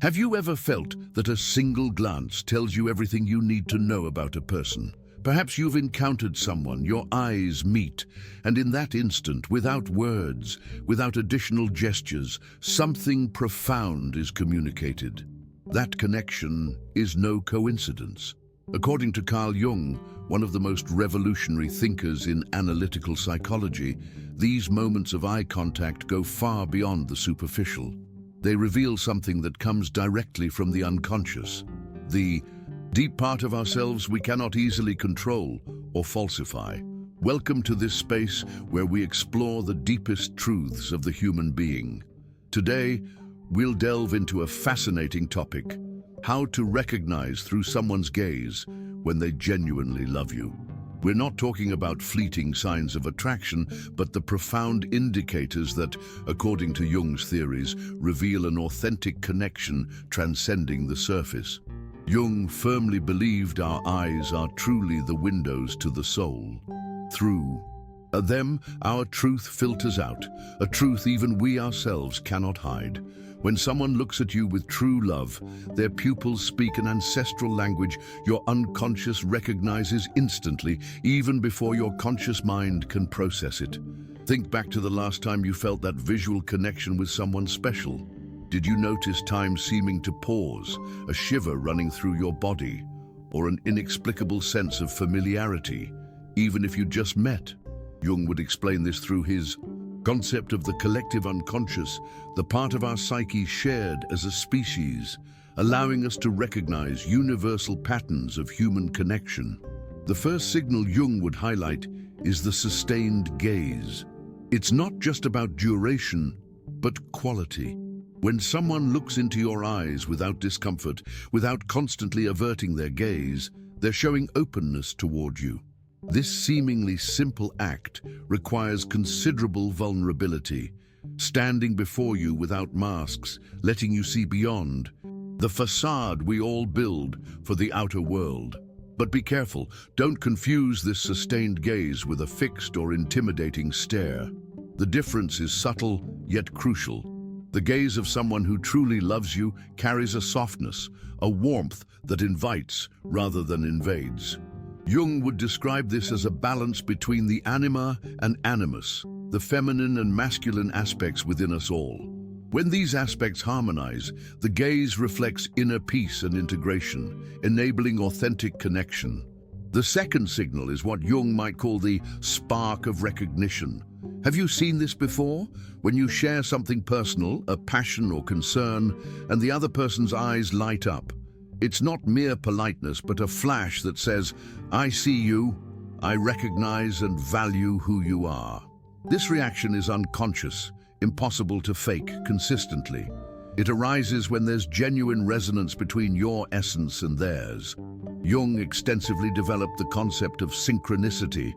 Have you ever felt that a single glance tells you everything you need to know about a person? Perhaps you've encountered someone, your eyes meet, and in that instant, without words, without additional gestures, something profound is communicated. That connection is no coincidence. According to Carl Jung, one of the most revolutionary thinkers in analytical psychology, these moments of eye contact go far beyond the superficial. They reveal something that comes directly from the unconscious, the deep part of ourselves we cannot easily control or falsify. Welcome to this space where we explore the deepest truths of the human being. Today, we'll delve into a fascinating topic: how to recognize through someone's gaze when they genuinely love you. We're not talking about fleeting signs of attraction, but the profound indicators that, according to Jung's theories, reveal an authentic connection transcending the surface. Jung firmly believed our eyes are truly the windows to the soul. Through them, our truth filters out, a truth even we ourselves cannot hide. When someone looks at you with true love, their pupils speak an ancestral language your unconscious recognizes instantly, even before your conscious mind can process it. Think back to the last time you felt that visual connection with someone special. Did you notice time seeming to pause, a shiver running through your body, or an inexplicable sense of familiarity, even if you just met? Jung would explain this through his concept of the collective unconscious, the part of our psyche shared as a species, allowing us to recognize universal patterns of human connection. The first signal Jung would highlight is the sustained gaze. It's not just about duration, but quality. When someone looks into your eyes without discomfort, without constantly averting their gaze, they're showing openness toward you. This seemingly simple act requires considerable vulnerability, standing before you without masks, letting you see beyond the facade we all build for the outer world. But be careful, don't confuse this sustained gaze with a fixed or intimidating stare. The difference is subtle yet crucial. The gaze of someone who truly loves you carries a softness, a warmth that invites rather than invades. Jung would describe this as a balance between the anima and animus, the feminine and masculine aspects within us all. When these aspects harmonize, the gaze reflects inner peace and integration, enabling authentic connection. The second signal is what Jung might call the spark of recognition. Have you seen this before? When you share something personal, a passion or concern, and the other person's eyes light up. It's not mere politeness, but a flash that says, "I see you, I recognize and value who you are." This reaction is unconscious, impossible to fake consistently. It arises when there's genuine resonance between your essence and theirs. Jung extensively developed the concept of synchronicity,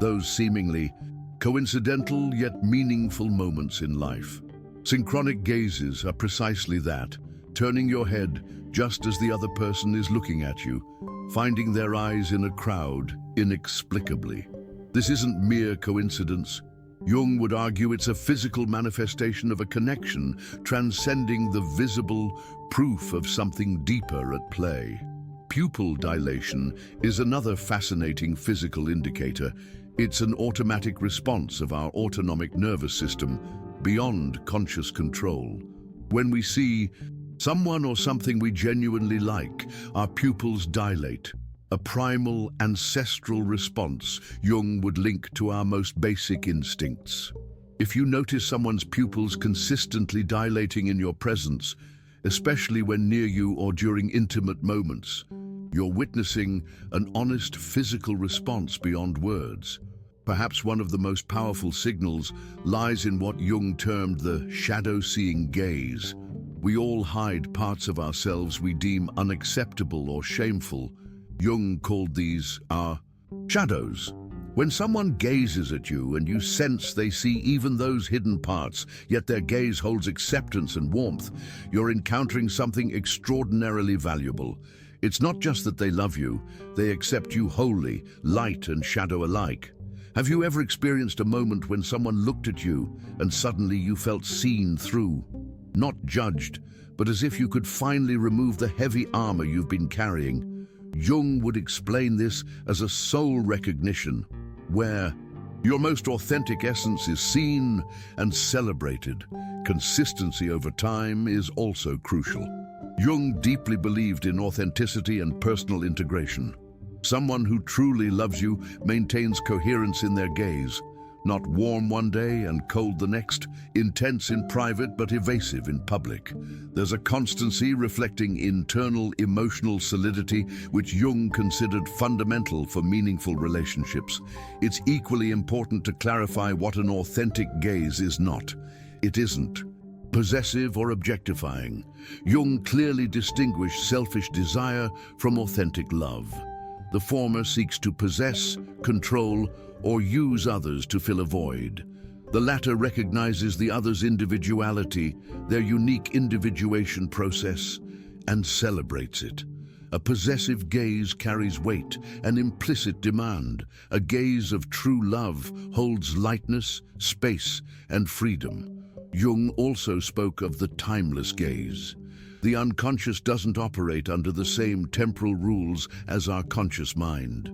those seemingly coincidental yet meaningful moments in life. Synchronic gazes are precisely that, turning your head just as the other person is looking at you, finding their eyes in a crowd inexplicably. This isn't mere coincidence. Jung would argue it's a physical manifestation of a connection transcending the visible, proof of something deeper at play. Pupil dilation is another fascinating physical indicator. It's an automatic response of our autonomic nervous system beyond conscious control. When we see someone or something we genuinely like, our pupils dilate, a primal, ancestral response Jung would link to our most basic instincts. If you notice someone's pupils consistently dilating in your presence, especially when near you or during intimate moments, you're witnessing an honest physical response beyond words. Perhaps one of the most powerful signals lies in what Jung termed the shadow-seeing gaze. We all hide parts of ourselves we deem unacceptable or shameful. Jung called these our shadows. When someone gazes at you and you sense they see even those hidden parts, yet their gaze holds acceptance and warmth, you're encountering something extraordinarily valuable. It's not just that they love you, they accept you wholly, light and shadow alike. Have you ever experienced a moment when someone looked at you and suddenly you felt seen through? Not judged, but as if you could finally remove the heavy armor you've been carrying. Jung would explain this as a soul recognition, where your most authentic essence is seen and celebrated. Consistency over time is also crucial. Jung deeply believed in authenticity and personal integration. Someone who truly loves you maintains coherence in their gaze, not warm one day and cold the next, intense in private but evasive in public. There's a constancy reflecting internal emotional solidity which Jung considered fundamental for meaningful relationships. It's equally important to clarify what an authentic gaze is not. It isn't possessive or objectifying. Jung clearly distinguished selfish desire from authentic love. The former seeks to possess, control, or use others to fill a void. The latter recognizes the other's individuality, their unique individuation process, and celebrates it. A possessive gaze carries weight, an implicit demand. A gaze of true love holds lightness, space, and freedom. Jung also spoke of the timeless gaze. The unconscious doesn't operate under the same temporal rules as our conscious mind.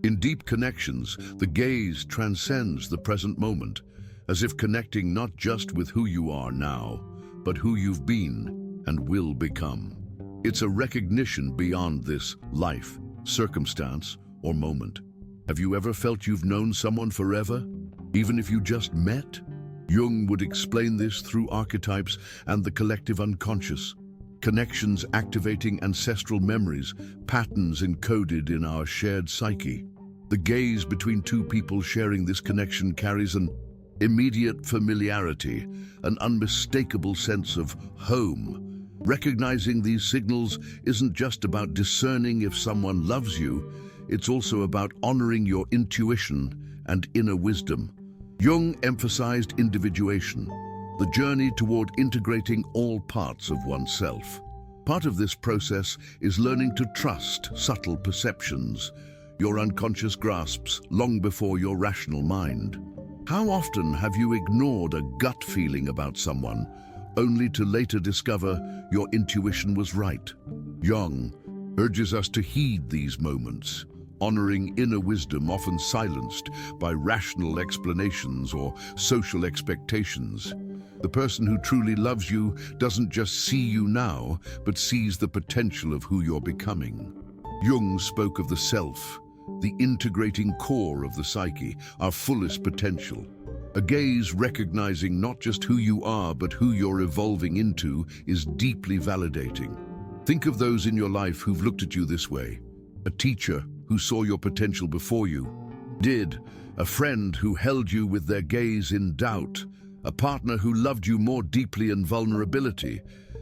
In deep connections, the gaze transcends the present moment, as if connecting not just with who you are now, but who you've been and will become. It's a recognition beyond this life, circumstance, or moment. Have you ever felt you've known someone forever, even if you just met? Jung would explain this through archetypes and the collective unconscious. Connections activating ancestral memories, patterns encoded in our shared psyche. The gaze between two people sharing this connection carries an immediate familiarity, an unmistakable sense of home. Recognizing these signals isn't just about discerning if someone loves you, it's also about honoring your intuition and inner wisdom. Jung emphasized individuation, the journey toward integrating all parts of oneself. Part of this process is learning to trust subtle perceptions, your unconscious grasps long before your rational mind. How often have you ignored a gut feeling about someone, only to later discover your intuition was right? Jung urges us to heed these moments, honoring inner wisdom often silenced by rational explanations or social expectations. The person who truly loves you doesn't just see you now, but sees the potential of who you're becoming. Jung spoke of the self, the integrating core of the psyche, our fullest potential. A gaze recognizing not just who you are, but who you're evolving into is deeply validating. Think of those in your life who've looked at you this way. A teacher who saw your potential before you did, a friend who held you with their gaze in doubt, a partner who loved you more deeply in vulnerability.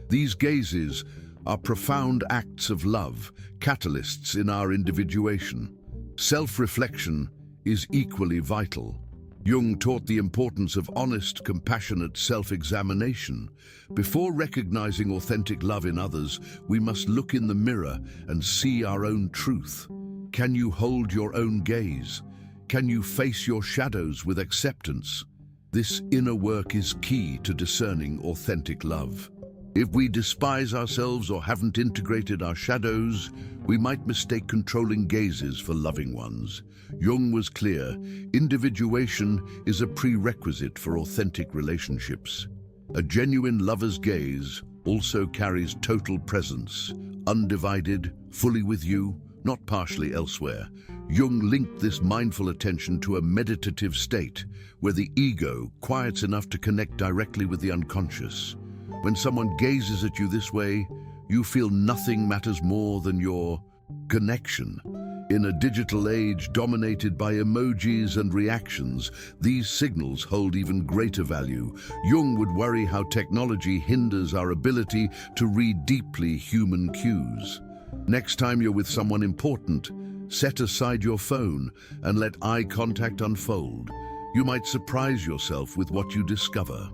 These gazes are profound acts of love, catalysts in our individuation. Self-reflection is equally vital. Jung taught the importance of honest, compassionate self-examination. Before recognizing authentic love in others, we must look in the mirror and see our own truth. Can you hold your own gaze? Can you face your shadows with acceptance? This inner work is key to discerning authentic love. If we despise ourselves or haven't integrated our shadows, we might mistake controlling gazes for loving ones. Jung was clear, individuation is a prerequisite for authentic relationships. A genuine lover's gaze also carries total presence, undivided, fully with you, not partially elsewhere. Jung linked this mindful attention to a meditative state, where the ego quiets enough to connect directly with the unconscious. When someone gazes at you this way, you feel nothing matters more than your connection. In a digital age dominated by emojis and reactions, these signals hold even greater value. Jung would worry how technology hinders our ability to read deeply human cues. Next time you're with someone important, set aside your phone and let eye contact unfold. You might surprise yourself with what you discover.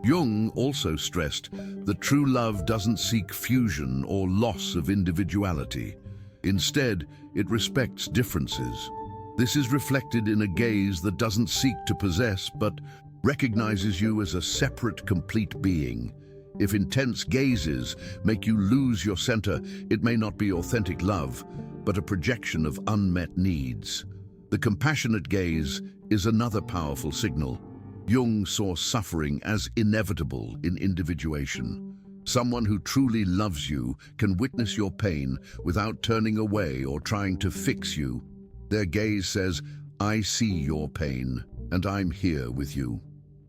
Jung also stressed that true love doesn't seek fusion or loss of individuality. Instead, it respects differences. This is reflected in a gaze that doesn't seek to possess, but recognizes you as a separate, complete being. If intense gazes make you lose your center, it may not be authentic love, but a projection of unmet needs. The compassionate gaze is another powerful signal. Jung saw suffering as inevitable in individuation. Someone who truly loves you can witness your pain without turning away or trying to fix you. Their gaze says, "I see your pain, and I'm here with you."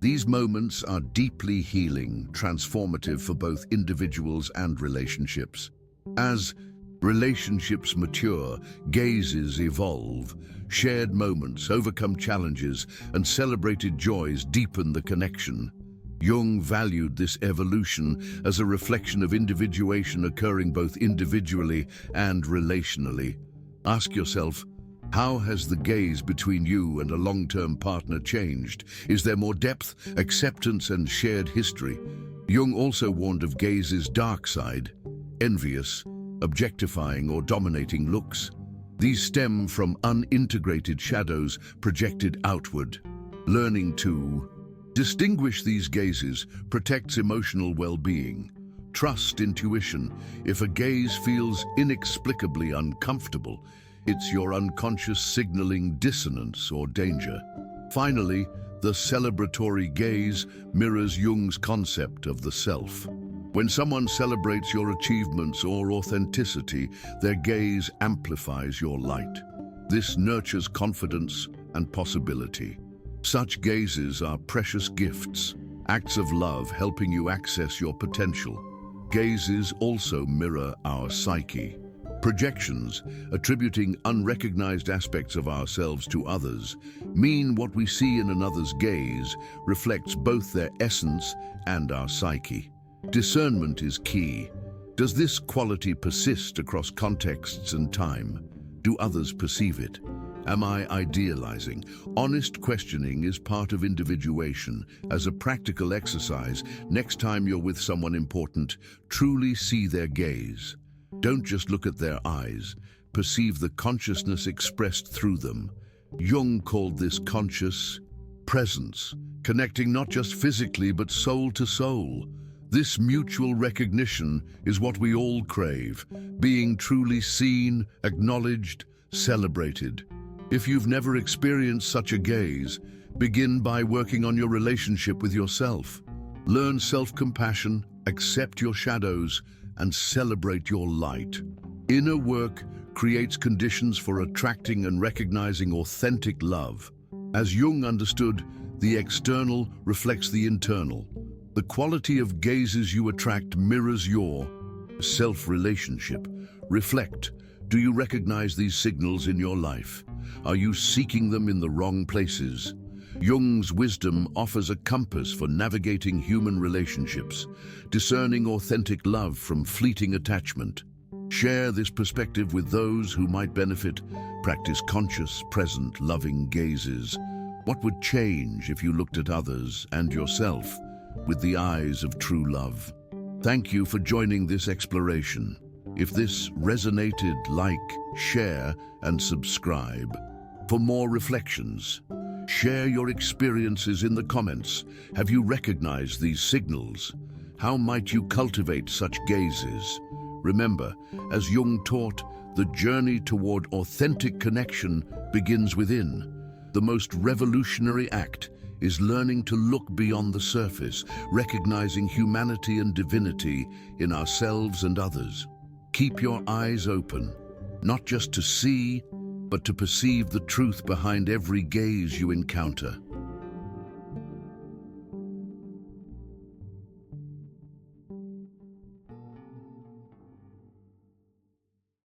These moments are deeply healing, transformative for both individuals and relationships. As relationships mature, gazes evolve, shared moments overcome challenges, and celebrated joys deepen the connection. Jung valued this evolution as a reflection of individuation occurring both individually and relationally. Ask yourself, how has the gaze between you and a long-term partner changed? Is there more depth, acceptance, and shared history? Jung also warned of gaze's dark side, envious, objectifying, or dominating looks. These stem from unintegrated shadows projected outward. Learning to distinguish these gazes protects emotional well-being. Trust intuition. If a gaze feels inexplicably uncomfortable, it's your unconscious signaling dissonance or danger. Finally, the celebratory gaze mirrors Jung's concept of the self. When someone celebrates your achievements or authenticity, their gaze amplifies your light. This nurtures confidence and possibility. Such gazes are precious gifts, acts of love helping you access your potential. Gazes also mirror our psyche. Projections, attributing unrecognized aspects of ourselves to others, mean what we see in another's gaze reflects both their essence and our psyche. Discernment is key. Does this quality persist across contexts and time? Do others perceive it? Am I idealizing? Honest questioning is part of individuation. As a practical exercise, next time you're with someone important, truly see their gaze. Don't just look at their eyes, perceive the consciousness expressed through them. Jung called this conscious presence, connecting not just physically but soul to soul. This mutual recognition is what we all crave, being truly seen, acknowledged, celebrated. If you've never experienced such a gaze, begin by working on your relationship with yourself. Learn self-compassion, accept your shadows, and celebrate your light. Inner work creates conditions for attracting and recognizing authentic love. As Jung understood, the external reflects the internal. The quality of gazes you attract mirrors your self-relationship. Reflect. Do you recognize these signals in your life? Are you seeking them in the wrong places? Jung's wisdom offers a compass for navigating human relationships, discerning authentic love from fleeting attachment. Share this perspective with those who might benefit. Practice conscious, present, loving gazes. What would change if you looked at others and yourself with the eyes of true love? Thank you for joining this exploration. If this resonated, like, share, and subscribe. For more reflections, share your experiences in the comments. Have you recognized these signals? How might you cultivate such gazes? Remember, as Jung taught, the journey toward authentic connection begins within. The most revolutionary act is learning to look beyond the surface, recognizing humanity and divinity in ourselves and others. Keep your eyes open, not just to see, but to perceive the truth behind every gaze you encounter.